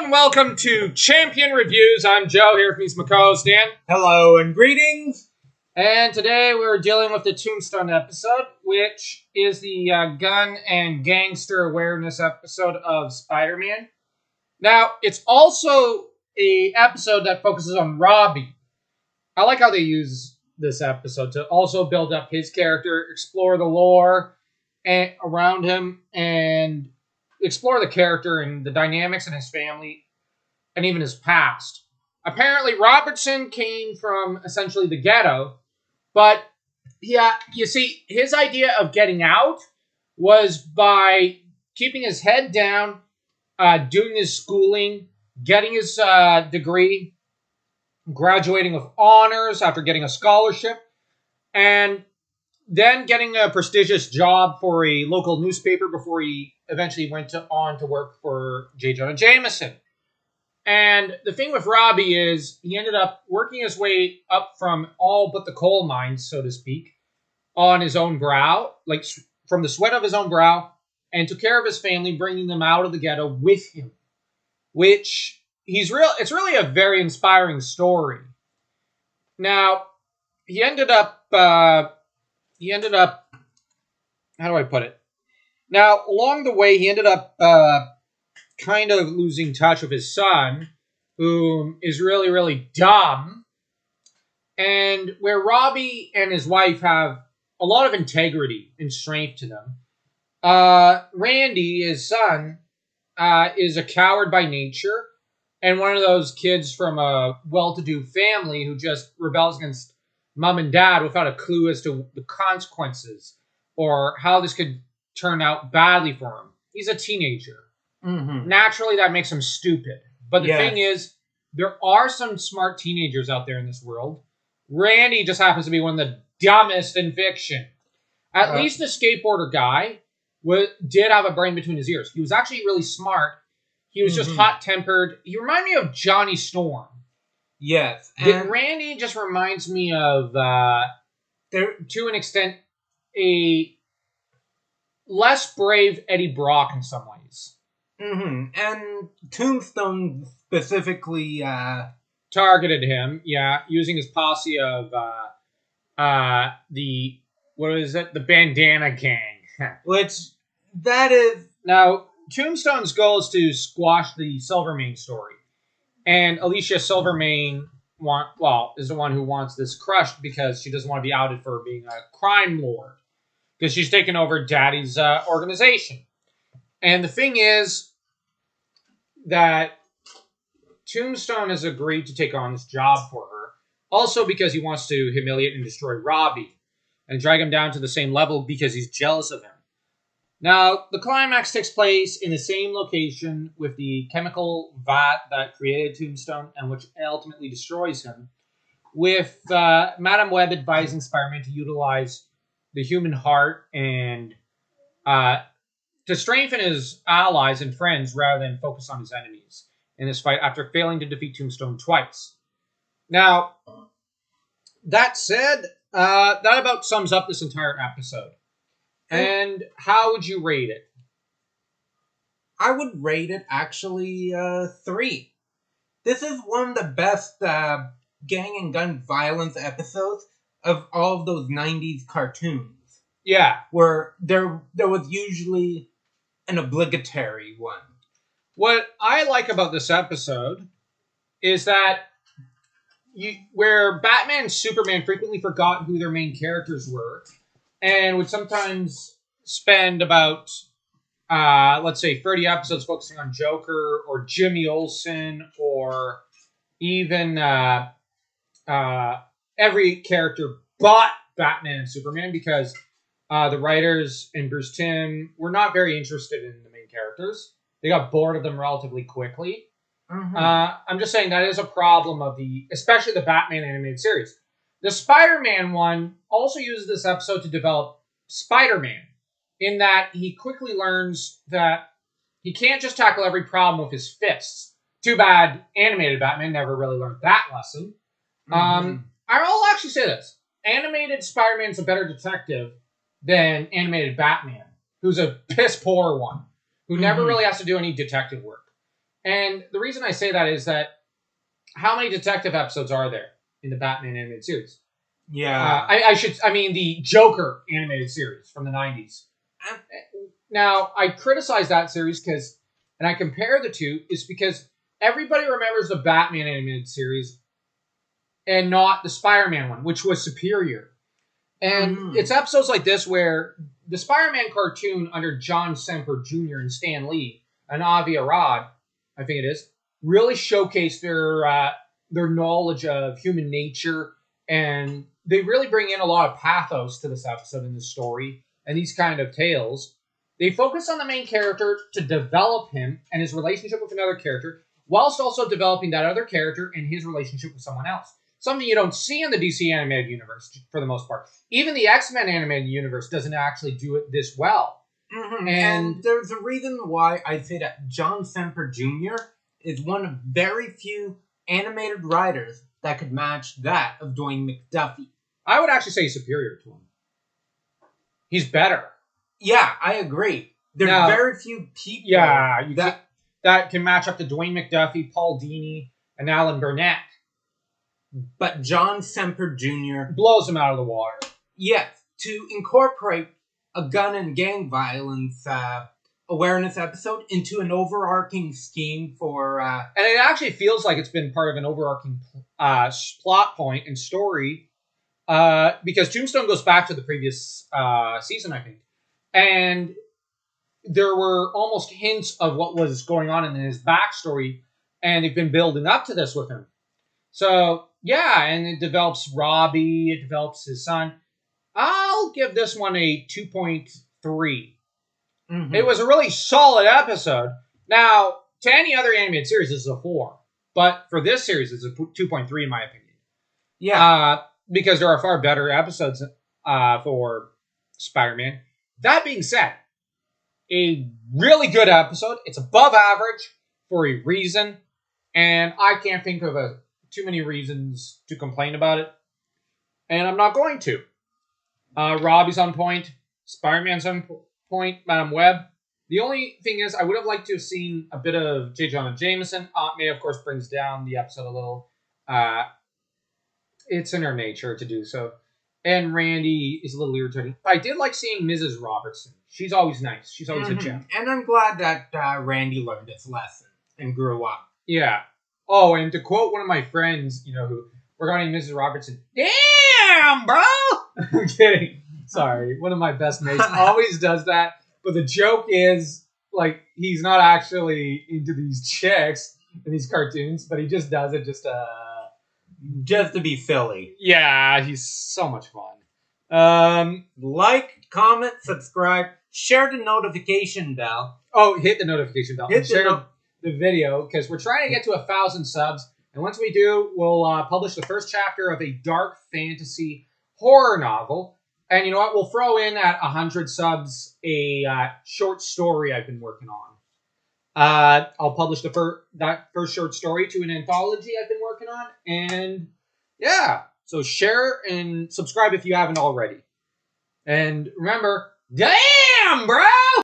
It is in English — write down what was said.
and welcome to Champion Reviews. I'm Joe, here with me, my co-host Dan. Hello and greetings. And today we're dealing with the Tombstone episode, which is the gun and gangster awareness episode of Spider-Man. Now, it's also an episode that focuses on Robbie. I like how they use this episode to also build up his character, explore the lore around him, and explore the character and the dynamics in his family and even his past. Apparently, Robertson came from essentially the ghetto, but yeah, you see, his idea of getting out was by keeping his head down, doing his schooling, getting his degree, graduating with honors after getting a scholarship, and then getting a prestigious job for a local newspaper before he eventually went on to work for J. Jonah Jameson. And the thing with Robbie is he ended up working his way up from all but the coal mines, so to speak, on his own brow, like from the sweat of his own brow, and took care of his family, bringing them out of the ghetto with him. Which it's really a very inspiring story. Now, he ended up, how do I put it? Now, along the way, he ended up kind of losing touch with his son, who is really, really dumb. And where Robbie and his wife have a lot of integrity and strength to them, Randy, his son, is a coward by nature and one of those kids from a well-to-do family who just rebels against mom and dad without a clue as to the consequences or how this could turn out badly for him. He's a teenager. Mm-hmm. Naturally, that makes him stupid. But the thing is, there are some smart teenagers out there in this world. Randy just happens to be one of the dumbest in fiction. At least the skateboarder guy did have a brain between his ears. He was actually really smart. He was just hot-tempered. He reminded me of Johnny Storm. Yes. And Randy just reminds me of, to an extent, a less brave Eddie Brock in some ways. Mm-hmm. And Tombstone specifically targeted him, using his posse of the Bandana Gang. Which, that is... Now, Tombstone's goal is to squash the Silvermane story. And Alicia Silvermane is the one who wants this crushed because she doesn't want to be outed for being a crime lord. Because she's taken over Daddy's organization. And the thing is that Tombstone has agreed to take on this job for her. Also because he wants to humiliate and destroy Robbie. And drag him down to the same level because he's jealous of him. Now, the climax takes place in the same location with the chemical vat that created Tombstone and which ultimately destroys him, with Madame Web advising Spider-Man to utilize the human heart and to strengthen his allies and friends rather than focus on his enemies in this fight after failing to defeat Tombstone twice. Now, that said, that about sums up this entire episode. And how would you rate it? I would rate it, actually, 3. This is one of the best gang and gun violence episodes of all of those 90s cartoons. Yeah. Where there was usually an obligatory one. What I like about this episode is that where Batman and Superman frequently forgot who their main characters were, and would sometimes spend about, let's say, 30 episodes focusing on Joker or Jimmy Olsen or even every character but Batman and Superman because the writers and Bruce Timm were not very interested in the main characters. They got bored of them relatively quickly. Mm-hmm. I'm just saying that is a problem of especially the Batman animated series. The Spider-Man one also uses this episode to develop Spider-Man, in that he quickly learns that he can't just tackle every problem with his fists. Too bad animated Batman never really learned that lesson. Mm-hmm. I'll actually say this. Animated Spider-Man's a better detective than animated Batman, who's a piss-poor one, who never really has to do any detective work. And the reason I say that is that how many detective episodes are there in the Batman animated series? Yeah. I mean the Joker animated series from the 90s. Now, I criticize that series and I compare the two, is because everybody remembers the Batman animated series and not the Spider-Man one, which was superior. And it's episodes like this where the Spider-Man cartoon under John Semper Jr. and Stan Lee and Avi Arad, I think it is, really showcase their knowledge of human nature, and they really bring in a lot of pathos to this episode in this story and these kind of tales. They focus on the main character to develop him and his relationship with another character, whilst also developing that other character and his relationship with someone else. Something you don't see in the DC animated universe for the most part. Even the X-Men animated universe doesn't actually do it this well. And there's a reason why I say that John Semper Jr. is one of very few animated writers that could match that of Dwayne McDuffie. I would actually say he's superior to him. He's better. Yeah, I agree. There's very few people that can match up to Dwayne McDuffie, Paul Dini, and Alan Burnett. But John Semper Jr. blows him out of the water. Yes, to incorporate a gun and gang violence awareness episode into an overarching scheme for... and it actually feels like it's been part of an overarching plot point and story, because Tombstone goes back to the previous season, I think. And there were almost hints of what was going on in his backstory, and they've been building up to this with him. So, yeah, and it develops Robbie, it develops his son. I'll give this one a 2.3. It was a really solid episode. Now, to any other animated series, this is a 4. But for this series, it's a 2.3 in my opinion. Yeah. Because there are far better episodes for Spider-Man. That being said, a really good episode. It's above average for a reason. And I can't think of too many reasons to complain about it. And I'm not going to. Robbie's on point. Spider-Man's on point. Madam Web. The only thing is, I would have liked to have seen a bit of J. Jonah Jameson. Aunt May, of course, brings down the episode a little. It's in her nature to do so. And Randy is a little irritating. But I did like seeing Mrs. Robertson. She's always nice. She's always a gem. And I'm glad that Randy learned his lesson and grew up. Yeah. Oh, and to quote one of my friends, regarding Mrs. Robertson, damn, bro! I'm kidding. Sorry. One of my best mates always does that. But the joke is, he's not actually into these chicks in these cartoons, but he just does it just to be silly. Yeah, he's so much fun. Like, comment, subscribe, share the notification bell. Oh, hit the notification bell. Share the video, because we're trying to get to 1,000 subs. And once we do, we'll publish the first chapter of a dark fantasy horror novel. And you know what? We'll throw in at 100 subs a short story I've been working on. I'll publish that first short story to an anthology I've been working on. And yeah, so share and subscribe if you haven't already. And remember, damn, bro!